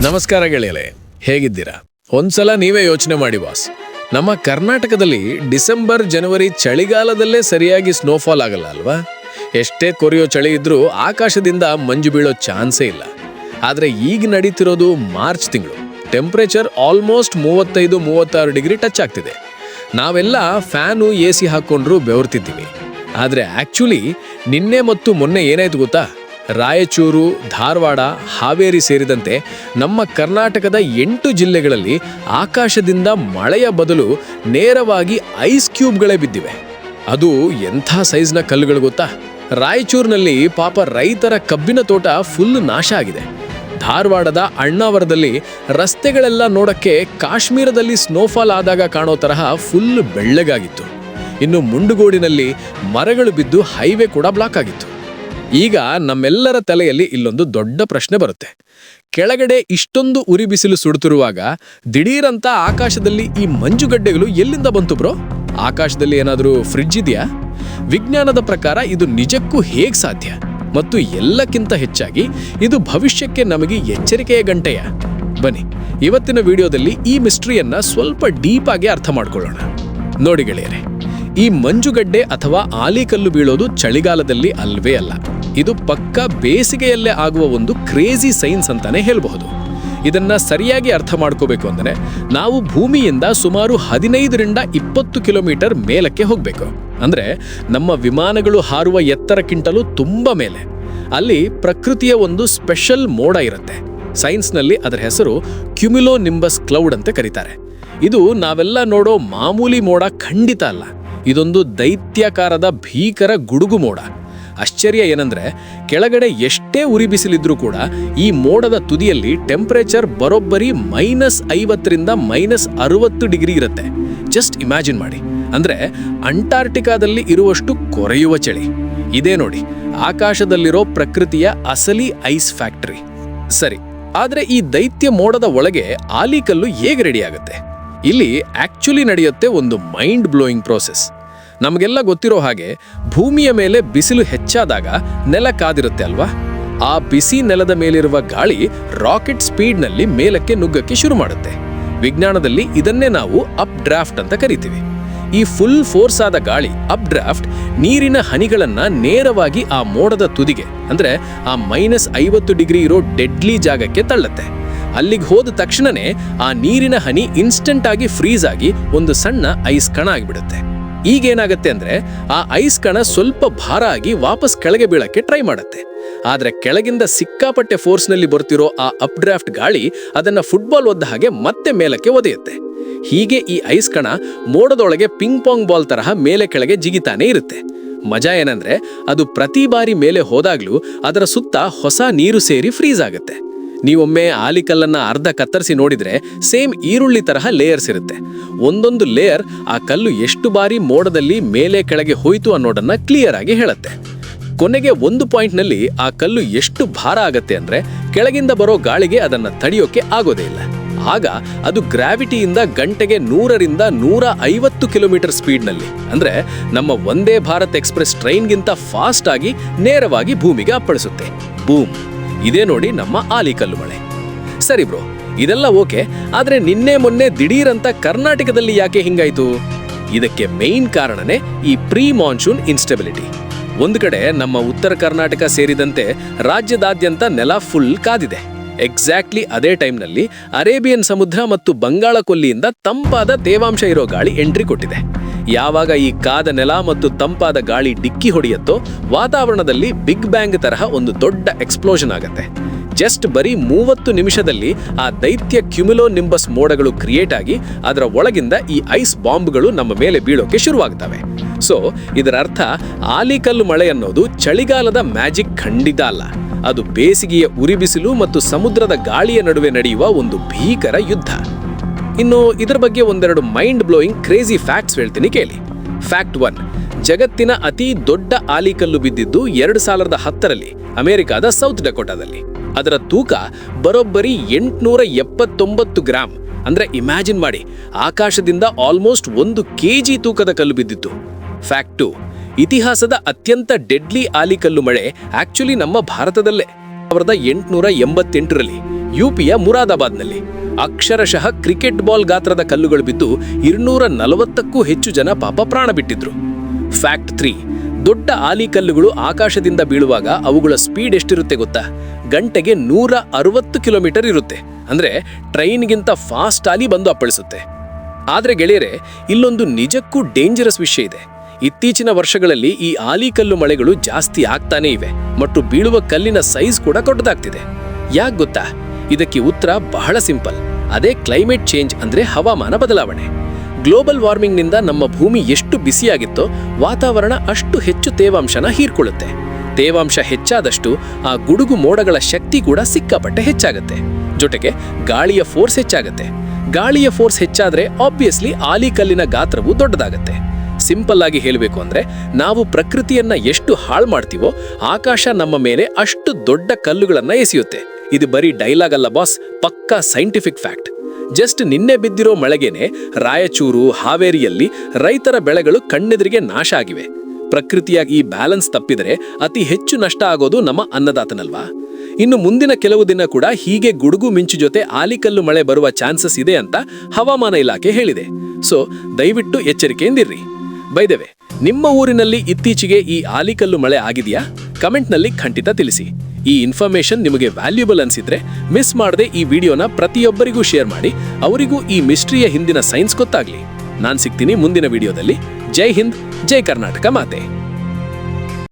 ನಮಸ್ಕಾರ ಗೆಳೆಯಲೆ, ಹೇಗಿದ್ದೀರಾ? ಒಂದ್ಸಲ ನೀವೇ ಯೋಚನೆ ಮಾಡಿ ಬಾಸ್, ನಮ್ಮ ಕರ್ನಾಟಕದಲ್ಲಿ ಡಿಸೆಂಬರ್ ಜನವರಿ ಚಳಿಗಾಲದಲ್ಲೇ ಸರಿಯಾಗಿ ಸ್ನೋಫಾಲ್ ಆಗಲ್ಲ ಅಲ್ವಾ? ಎಷ್ಟೇ ಕೊರೆಯೋ ಚಳಿ ಇದ್ರೂ ಆಕಾಶದಿಂದ ಮಂಜು ಬೀಳೋ ಚಾನ್ಸೇ ಇಲ್ಲ. ಆದರೆ ಈಗ ನಡೀತಿರೋದು ಮಾರ್ಚ್ ತಿಂಗಳು. ಟೆಂಪ್ರೇಚರ್ ಆಲ್ಮೋಸ್ಟ್ 35-36 ಡಿಗ್ರಿ ಟಚ್ ಆಗ್ತಿದೆ. ನಾವೆಲ್ಲ ಫ್ಯಾನು AC ಹಾಕ್ಕೊಂಡ್ರೂ ಬೆವರ್ತಿದ್ದೀವಿ. ಆದರೆ ಆ್ಯಕ್ಚುಲಿ ನಿನ್ನೆ ಮತ್ತು ಮೊನ್ನೆ ಏನಾಯ್ತು ಗೊತ್ತಾ? ರಾಯಚೂರು, ಧಾರವಾಡ, ಹಾವೇರಿ ಸೇರಿದಂತೆ ನಮ್ಮ ಕರ್ನಾಟಕದ 8 ಜಿಲ್ಲೆಗಳಲ್ಲಿ ಆಕಾಶದಿಂದ ಮಳೆಯ ಬದಲು ನೇರವಾಗಿ ಐಸ್ ಕ್ಯೂಬ್ಗಳೇ ಬಿದ್ದಿವೆ. ಅದು ಎಂಥ ಸೈಜ್ನ ಕಲ್ಲುಗಳು ಗೊತ್ತಾ? ರಾಯಚೂರಿನಲ್ಲಿ ಪಾಪ ರೈತರ ಕಬ್ಬಿನ ತೋಟ ಫುಲ್ ನಾಶ ಆಗಿದೆ. ಧಾರವಾಡದ ಅಣ್ಣಾವರದಲ್ಲಿ ರಸ್ತೆಗಳೆಲ್ಲ ನೋಡಕ್ಕೆ ಕಾಶ್ಮೀರದಲ್ಲಿ ಸ್ನೋಫಾಲ್ ಆದಾಗ ಕಾಣೋ ತರಹ ಫುಲ್ ಬೆಳ್ಳಗಾಗಿತ್ತು. ಇನ್ನು ಮುಂಡಗೋಡಿನಲ್ಲಿ ಮರಗಳು ಬಿದ್ದು ಹೈವೇ ಕೂಡ ಬ್ಲಾಕ್ ಆಗಿತ್ತು. ಈಗ ನಮ್ಮೆಲ್ಲರ ತಲೆಯಲ್ಲಿ ಇಲ್ಲೊಂದು ದೊಡ್ಡ ಪ್ರಶ್ನೆ ಬರುತ್ತೆ. ಕೆಳಗಡೆ ಇಷ್ಟೊಂದು ಉರಿ ಬಿಸಿಲು ಸುಡುತ್ತಿರುವಾಗ ದಿಢೀರಂತ ಆಕಾಶದಲ್ಲಿ ಈ ಮಂಜುಗಡ್ಡೆಗಳು ಎಲ್ಲಿಂದ ಬಂತು ಬ್ರೋ? ಆಕಾಶದಲ್ಲಿ ಏನಾದರೂ ಫ್ರಿಡ್ಜ್ ಇದೆಯಾ? ವಿಜ್ಞಾನದ ಪ್ರಕಾರ ಇದು ನಿಜಕ್ಕೂ ಹೇಗೆ ಸಾಧ್ಯ? ಮತ್ತು ಎಲ್ಲಕ್ಕಿಂತ ಹೆಚ್ಚಾಗಿ ಇದು ಭವಿಷ್ಯಕ್ಕೆ ನಮಗೆ ಎಚ್ಚರಿಕೆಯ ಗಂಟೆಯ? ಬನ್ನಿ, ಇವತ್ತಿನ ವಿಡಿಯೋದಲ್ಲಿ ಈ ಮಿಸ್ಟ್ರಿಯನ್ನ ಸ್ವಲ್ಪ ಡೀಪ್ ಆಗಿ ಅರ್ಥ ಮಾಡ್ಕೊಳ್ಳೋಣ. ನೋಡಿ ಗೆಳೆಯರೆ, ಈ ಮಂಜುಗಡ್ಡೆ ಅಥವಾ ಆಲಿಕಲ್ಲು ಬೀಳೋದು ಚಳಿಗಾಲದಲ್ಲಿ ಅಲ್ವೇ ಅಲ್ಲ. ಇದು ಪಕ್ಕಾ ಬೇಸಿಗೆಯಲ್ಲೇ ಆಗುವ ಒಂದು ಕ್ರೇಜಿ ಸೈನ್ಸ್ ಅಂತಾನೆ ಹೇಳಬಹುದು. ಇದನ್ನ ಸರಿಯಾಗಿ ಅರ್ಥ ಮಾಡ್ಕೋಬೇಕು ಅಂದರೆ ನಾವು ಭೂಮಿಯಿಂದ ಸುಮಾರು 15-20 ಕಿಲೋಮೀಟರ್ ಮೇಲಕ್ಕೆ ಹೋಗಬೇಕು. ಅಂದ್ರೆ ನಮ್ಮ ವಿಮಾನಗಳು ಹಾರುವ ಎತ್ತರಕ್ಕಿಂತಲೂ ತುಂಬಾ ಮೇಲೆ. ಅಲ್ಲಿ ಪ್ರಕೃತಿಯ ಒಂದು ಸ್ಪೆಷಲ್ ಮೋಡ ಇರುತ್ತೆ. ಸೈನ್ಸ್ನಲ್ಲಿ ಅದರ ಹೆಸರು ಕ್ಯುಮ್ಯುಲೋ ನಿಂಬಸ್ ಕ್ಲೌಡ್ ಅಂತ ಕರೀತಾರೆ. ಇದು ನಾವೆಲ್ಲ ನೋಡೋ ಮಾಮೂಲಿ ಮೋಡ ಖಂಡಿತ ಅಲ್ಲ. ಇದೊಂದು ದೈತ್ಯಾಕಾರದ ಭೀಕರ ಗುಡುಗು ಮೋಡ. ಆಶ್ಚರ್ಯ ಏನಂದ್ರೆ, ಕೆಳಗಡೆ ಎಷ್ಟೇ ಉರಿ ಬಿಸಿಲಿದ್ರೂ ಕೂಡ ಈ ಮೋಡದ ತುದಿಯಲ್ಲಿ ಟೆಂಪರೇಚರ್ ಬರೋಬ್ಬರಿ -50ರಿಂದ -60 ಡಿಗ್ರಿ ಇರುತ್ತೆ. ಜಸ್ಟ್ ಇಮ್ಯಾಜಿನ್ ಮಾಡಿ. ಅಂದ್ರೆ ಅಂಟಾರ್ಟಿಕಾದಲ್ಲಿ ಇರುವಷ್ಟು ಕೊರೆಯುವ ಚಳಿ. ಇದೇ ನೋಡಿ ಆಕಾಶದಲ್ಲಿರೋ ಪ್ರಕೃತಿಯ ಅಸಲಿ ಐಸ್ ಫ್ಯಾಕ್ಟರಿ. ಸರಿ, ಆದ್ರೆ ಈ ದೈತ್ಯ ಮೋಡದ ಒಳಗೆ ಆಲಿಕಲ್ಲು ಹೇಗೆ ರೆಡಿ ಆಗುತ್ತೆ? ಇಲ್ಲಿ ಆಕ್ಚುಲಿ ನಡೆಯುತ್ತೆ ಒಂದು ಮೈಂಡ್ ಬ್ಲೋಯಿಂಗ್ ಪ್ರೋಸೆಸ್. ನಮಗೆಲ್ಲ ಗೊತ್ತಿರೋ ಹಾಗೆ ಭೂಮಿಯ ಮೇಲೆ ಬಿಸಿಲು ಹೆಚ್ಚಾದಾಗ ನೆಲ ಕಾದಿರುತ್ತೆ ಅಲ್ವಾ? ಆ ಬಿಸಿ ನೆಲದ ಮೇಲಿರುವ ಗಾಳಿ ರಾಕೆಟ್ ಸ್ಪೀಡ್ನಲ್ಲಿ ಮೇಲಕ್ಕೆ ನುಗ್ಗಕ್ಕೆ ಶುರು ಮಾಡುತ್ತೆ. ವಿಜ್ಞಾನದಲ್ಲಿ ಇದನ್ನೇ ನಾವು ಅಪ್ ಡ್ರಾಫ್ಟ್ ಅಂತ ಕರಿತೀವಿ. ಈ ಫುಲ್ ಫೋರ್ಸ್ ಆದ ಗಾಳಿ ಅಪ್ ಡ್ರಾಫ್ಟ್ ನೀರಿನ ಹನಿಗಳನ್ನ ನೇರವಾಗಿ ಆ ಮೋಡದ ತುದಿಗೆ, ಅಂದ್ರೆ ಆ -50 ಡಿಗ್ರಿ ಇರೋ ಡೆಡ್ಲಿ ಜಾಗಕ್ಕೆ ತಳ್ಳುತ್ತೆ. ಅಲ್ಲಿಗೆ ಹೋದ ತಕ್ಷಣನೇ ಆ ನೀರಿನ ಹನಿ ಇನ್ಸ್ಟೆಂಟ್ ಆಗಿ ಫ್ರೀಸ್ ಆಗಿ ಒಂದು ಸಣ್ಣ ಐಸ್ ಕಣ ಆಗಿಬಿಡುತ್ತೆ. ಈಗೇನಾಗತ್ತೆ ಅಂದ್ರೆ ಆ ಐಸ್ ಕಣ ಸ್ವಲ್ಪ ಭಾರ ಆಗಿ ವಾಪಸ್ ಕೆಳಗೆ ಬೀಳಕ್ಕೆ ಟ್ರೈ ಮಾಡುತ್ತೆ. ಆದ್ರೆ ಕೆಳಗಿಂದ ಸಿಕ್ಕಾಪಟ್ಟೆ ಫೋರ್ಸ್ನಲ್ಲಿ ಬರ್ತಿರೋ ಆ ಅಪ್ ಡ್ರಾಫ್ಟ್ ಗಾಳಿ ಅದನ್ನ ಫುಟ್ಬಾಲ್ ಒದ್ದ ಹಾಗೆ ಮತ್ತೆ ಮೇಲಕ್ಕೆ ಒದೆಯುತ್ತೆ. ಹೀಗೆ ಈ ಐಸ್ ಕಣ ಮೋಡದೊಳಗೆ ಪಿಂಗ್ ಪಾಂಗ್ ಬಾಲ್ ತರಹ ಮೇಲೆ ಕೆಳಗೆ ಜಿಗಿತಾನೆ ಇರುತ್ತೆ. ಮಜಾ ಏನಂದ್ರೆ ಅದು ಪ್ರತಿ ಬಾರಿ ಮೇಲೆ ಹೋದಾಗ್ಲೂ ಅದರ ಸುತ್ತ ಹೊಸ ನೀರು ಸೇರಿ ಫ್ರೀಸ್ ಆಗುತ್ತೆ. ನೀವೊಮ್ಮೆ ಆಲಿಕಲ್ಲನ್ನ ಅರ್ಧ ಕತ್ತರಿಸಿ ನೋಡಿದ್ರೆ ಸೇಮ್ ಈರುಳ್ಳಿ ತರಹ ಲೇಯರ್ಸ್ ಇರುತ್ತೆ. ಒಂದೊಂದು ಲೇಯರ್ ಆ ಕಲ್ಲು ಎಷ್ಟು ಬಾರಿ ಮೋಡದಲ್ಲಿ ಮೇಲೆ ಕೆಳಗೆ ಹೋಯ್ತು ಅನ್ನೋದನ್ನ ಕ್ಲಿಯರ್ ಆಗಿ ಹೇಳುತ್ತೆ. ಕೊನೆಗೆ ಒಂದು ಪಾಯಿಂಟ್ನಲ್ಲಿ ಆ ಕಲ್ಲು ಎಷ್ಟು ಭಾರ ಆಗತ್ತೆ ಅಂದ್ರೆ ಕೆಳಗಿಂದ ಬರೋ ಗಾಳಿಗೆ ಅದನ್ನ ತಡೆಯೋಕೆ ಆಗೋದೇ ಇಲ್ಲ. ಆಗ ಅದು ಗ್ರಾವಿಟಿಯಿಂದ ಗಂಟೆಗೆ 100ರಿಂದ 150 ಕಿಲೋಮೀಟರ್ ಸ್ಪೀಡ್ನಲ್ಲಿ, ಅಂದ್ರೆ ನಮ್ಮ ವಂದೇ ಭಾರತ್ ಎಕ್ಸ್ಪ್ರೆಸ್ ಟ್ರೈನ್ಗಿಂತ ಫಾಸ್ಟ್ ಆಗಿ ನೇರವಾಗಿ ಭೂಮಿಗೆ ಅಪ್ಪಳಿಸುತ್ತೆ. ಬೂಮ್! ಇದೇ ನೋಡಿ ನಮ್ಮ ಆಲಿಕಲ್ಲು ಮಳೆ. ಸರಿ ಬ್ರೋ, ಇದೆಲ್ಲ ಓಕೆ, ಆದ್ರೆ ನಿನ್ನೆ ಮೊನ್ನೆ ದಿಢೀರಂತ ಕರ್ನಾಟಕದಲ್ಲಿ ಯಾಕೆ ಹಿಂಗಾಯ್ತು? ಇದಕ್ಕೆ ಮೇನ್ ಕಾರಣನೇ ಈ ಪ್ರೀ ಮಾನ್ಸೂನ್ ಇನ್ಸ್ಟೆಬಿಲಿಟಿ. ಒಂದು ಕಡೆ ನಮ್ಮ ಉತ್ತರ ಕರ್ನಾಟಕ ಸೇರಿದಂತೆ ರಾಜ್ಯದಾದ್ಯಂತ ನೆಲ ಫುಲ್ ಕಾದಿದೆ. ಎಕ್ಸಾಕ್ಟ್ಲಿ ಅದೇ ಟೈಮ್ನಲ್ಲಿ ಅರೇಬಿಯನ್ ಸಮುದ್ರ ಮತ್ತು ಬಂಗಾಳ ಕೊಲ್ಲಿಯಿಂದ ತಂಪಾದ ತೇವಾಂಶ ಇರೋ ಗಾಳಿ ಎಂಟ್ರಿ ಕೊಟ್ಟಿದೆ. ಯಾವಾಗ ಈ ಕಾದ ನೆಲ ಮತ್ತು ತಂಪಾದ ಗಾಳಿ ಡಿಕ್ಕಿ ಹೊಡೆಯುತ್ತೋ ವಾತಾವರಣದಲ್ಲಿ ಬಿಗ್ ಬ್ಯಾಂಗ್ ತರಹ ಒಂದು ದೊಡ್ಡ ಎಕ್ಸ್ಪ್ಲೋಷನ್ ಆಗುತ್ತೆ. ಜಸ್ಟ್ ಬರೀ 30 ನಿಮಿಷದಲ್ಲಿ ಆ ದೈತ್ಯ ಕ್ಯುಮ್ಯುಲೋ ನಿಂಬಸ್ ಮೋಡಗಳು ಕ್ರಿಯೇಟ್ ಆಗಿ ಅದರ ಒಳಗಿಂದ ಈ ಐಸ್ ಬಾಂಬ್ಗಳು ನಮ್ಮ ಮೇಲೆ ಬೀಳೋಕೆ ಶುರುವಾಗ್ತವೆ. ಸೊ ಇದರ ಅರ್ಥ ಆಲಿಕಲ್ಲು ಮಳೆ ಅನ್ನೋದು ಚಳಿಗಾಲದ ಮ್ಯಾಜಿಕ್ ಖಂಡಿತ ಅಲ್ಲ. ಅದು ಬೇಸಿಗೆಯ ಉರಿಬಿಸಿಲು ಮತ್ತು ಸಮುದ್ರದ ಗಾಳಿಯ ನಡುವೆ ನಡೆಯುವ ಒಂದು ಭೀಕರ ಯುದ್ಧ. ಇನ್ನು ಇದರ ಬಗ್ಗೆ ಒಂದೆರಡು ಮೈಂಡ್ ಬ್ಲೋಯಿಂಗ್ ಕ್ರೇಜಿ ಫ್ಯಾಕ್ಟ್ಸ್ ಹೇಳ್ತೀನಿ ಕೇಳಿ. ಫ್ಯಾಕ್ಟ್ 1, ಜಗತ್ತಿನ ಅತಿ ದೊಡ್ಡ ಆಲಿಕಲ್ಲು ಬಿದ್ದಿದ್ದು 2010ರಲ್ಲಿ ಅಮೆರಿಕಾದ ಸೌತ್ ಡಕೋಟಾದಲ್ಲಿ. ಅದರ ತೂಕ ಬರೋಬ್ಬರಿ 879 ಗ್ರಾಮ್. ಅಂದ್ರೆ ಇಮ್ಯಾಜಿನ್ ಮಾಡಿ, ಆಕಾಶದಿಂದ ಆಲ್ಮೋಸ್ಟ್ 1 kg ತೂಕದ ಕಲ್ಲು ಬಿದ್ದಿತ್ತು. ಫ್ಯಾಕ್ಟ್ 2, ಇತಿಹಾಸದ ಅತ್ಯಂತ ಡೆಡ್ಲಿ ಆಲಿಕಲ್ಲು ಮಳೆ ಆಕ್ಚುಲಿ ನಮ್ಮ ಭಾರತದಲ್ಲೇ 1888ರಲ್ಲಿ ಯುಪಿಯ ಮುರಾದಾಬಾದ್ನಲ್ಲಿ ಅಕ್ಷರಶಃ ಕ್ರಿಕೆಟ್ ಬಾಲ್ ಗಾತ್ರದ ಕಲ್ಲುಗಳು ಬಿದ್ದು 240ಕ್ಕೂ ಹೆಚ್ಚು ಜನ ಪಾಪ ಪ್ರಾಣ ಬಿಟ್ಟಿದ್ರು. ಫ್ಯಾಕ್ಟ್ 3. ದೊಡ್ಡ ಆಲಿಕಲ್ಲುಗಳು ಆಕಾಶದಿಂದ ಬೀಳುವಾಗ ಅವುಗಳ ಸ್ಪೀಡ್ ಎಷ್ಟಿರುತ್ತೆ ಗೊತ್ತಾ? ಗಂಟೆಗೆ 160 ಕಿಲೋಮೀಟರ್ ಇರುತ್ತೆ. ಅಂದ್ರೆ ಟ್ರೈನ್ಗಿಂತ ಫಾಸ್ಟ್ ಆಲಿ ಬಂದು ಅಪ್ಪಳಿಸುತ್ತೆ. ಆದ್ರೆ ಗೆಳೆಯರೆ, ಇಲ್ಲೊಂದು ನಿಜಕ್ಕೂ ಡೇಂಜರಸ್ ವಿಷಯ ಇದೆ. ಇತ್ತೀಚಿನ ವರ್ಷಗಳಲ್ಲಿ ಈ ಆಲಿಕಲ್ಲು ಮಳೆಗಳು ಜಾಸ್ತಿ ಆಗ್ತಾನೇ ಇವೆ ಮತ್ತು ಬೀಳುವ ಕಲ್ಲಿನ ಸೈಜ್ ಕೂಡ ದೊಡ್ಡದಾಗ್ತಿದೆ. ಯಾಕೆ ಗೊತ್ತಾ? ಇದಕ್ಕೆ ಉತ್ತರ ಬಹಳ ಸಿಂಪಲ್. ಅದೇ ಕ್ಲೈಮೇಟ್ ಚೇಂಜ್, ಅಂದ್ರೆ ಹವಾಮಾನ ಬದಲಾವಣೆ. ಗ್ಲೋಬಲ್ ವಾರ್ಮಿಂಗ್ನಿಂದ ನಮ್ಮ ಭೂಮಿ ಎಷ್ಟು ಬಿಸಿಯಾಗಿತ್ತೋ ವಾತಾವರಣ ಅಷ್ಟು ಹೆಚ್ಚು ತೇವಾಂಶನ ಹೀರ್ಕೊಳ್ಳುತ್ತೆ. ತೇವಾಂಶ ಹೆಚ್ಚಾದಷ್ಟು ಆ ಗುಡುಗು ಮೋಡಗಳ ಶಕ್ತಿ ಕೂಡ ಸಿಕ್ಕಾಪಟ್ಟೆ ಹೆಚ್ಚಾಗುತ್ತೆ. ಜೊತೆಗೆ ಗಾಳಿಯ ಫೋರ್ಸ್ ಹೆಚ್ಚಾಗುತ್ತೆ. ಗಾಳಿಯ ಫೋರ್ಸ್ ಹೆಚ್ಚಾದ್ರೆ ಆಬ್ವಿಯಸ್ಲಿ ಆಲಿಕಲ್ಲಿನ ಗಾತ್ರವು ದೊಡ್ಡದಾಗತ್ತೆ. ಸಿಂಪಲ್ ಆಗಿ ಹೇಳಬೇಕು ಅಂದ್ರೆ, ನಾವು ಪ್ರಕೃತಿಯನ್ನ ಎಷ್ಟು ಹಾಳು ಮಾಡ್ತೀವೋ ಆಕಾಶ ನಮ್ಮ ಮೇಲೆ ಅಷ್ಟು ದೊಡ್ಡ ಕಲ್ಲುಗಳನ್ನ ಎಸೆಯುತ್ತೆ. ಇದು ಬರೀ ಡೈಲಾಗ್ ಅಲ್ಲ ಬಾಸ್, ಪಕ್ಕಾ ಸೈಂಟಿಫಿಕ್ ಫ್ಯಾಕ್ಟ್. ಜಸ್ಟ್ ನಿನ್ನೆ ಬಿದ್ದಿರೋ ಮಳೆಗೇನೆ ರಾಯಚೂರು, ಹಾವೇರಿಯಲ್ಲಿ ರೈತರ ಬೆಳೆಗಳು ಕಣ್ಣೆದುರಿಗೆ ನಾಶ ಆಗಿವೆ. ಪ್ರಕೃತಿಯಾಗಿ ಈ ಬ್ಯಾಲೆನ್ಸ್ ತಪ್ಪಿದರೆ ಅತಿ ಹೆಚ್ಚು ನಷ್ಟ ಆಗೋದು ನಮ್ಮ ಅನ್ನದಾತನಲ್ವಾ? ಇನ್ನು ಮುಂದಿನ ಕೆಲವು ದಿನ ಕೂಡ ಹೀಗೆ ಗುಡುಗು ಮಿಂಚು ಜೊತೆ ಆಲಿಕಲ್ಲು ಮಳೆ ಬರುವ ಚಾನ್ಸಸ್ ಇದೆ ಅಂತ ಹವಾಮಾನ ಇಲಾಖೆ ಹೇಳಿದೆ. ಸೊ ದಯವಿಟ್ಟು ಎಚ್ಚರಿಕೆಯಿಂದಿರ್ರಿ. ಬೈ ದ ವೇ, ನಿಮ್ಮ ಊರಿನಲ್ಲಿ ಇತ್ತೀಚೆಗೆ ಈ ಆಲಿಕಲ್ಲು ಮಳೆ ಆಗಿದೆಯಾ? ಕಮೆಂಟ್ನಲ್ಲಿ ಖಂಡಿತ ತಿಳಿಸಿ. ಈ ಇನ್ಫಾರ್ಮೇಶನ್ ನಿಮಗೆ ವ್ಯಾಲ್ಯೂಬಲ್ ಅನ್ಸಿದ್ರೆ ಮಿಸ್ ಮಾಡದೆ ಈ ವಿಡಿಯೋನ ಪ್ರತಿಯೊಬ್ಬರಿಗೂ ಶೇರ್ ಮಾಡಿ, ಅವರಿಗೂ ಈ ಮಿಸ್ಟ್ರಿಯ ಹಿಂದಿನ ಸೈನ್ಸ್ ಗೊತ್ತಾಗ್ಲಿ. ನಾನು ಸಿಗ್ತೀನಿ ಮುಂದಿನ ವಿಡಿಯೋದಲ್ಲಿ. ಜೈ ಹಿಂದ್, ಜೈ ಕರ್ನಾಟಕ ಮಾತೆ.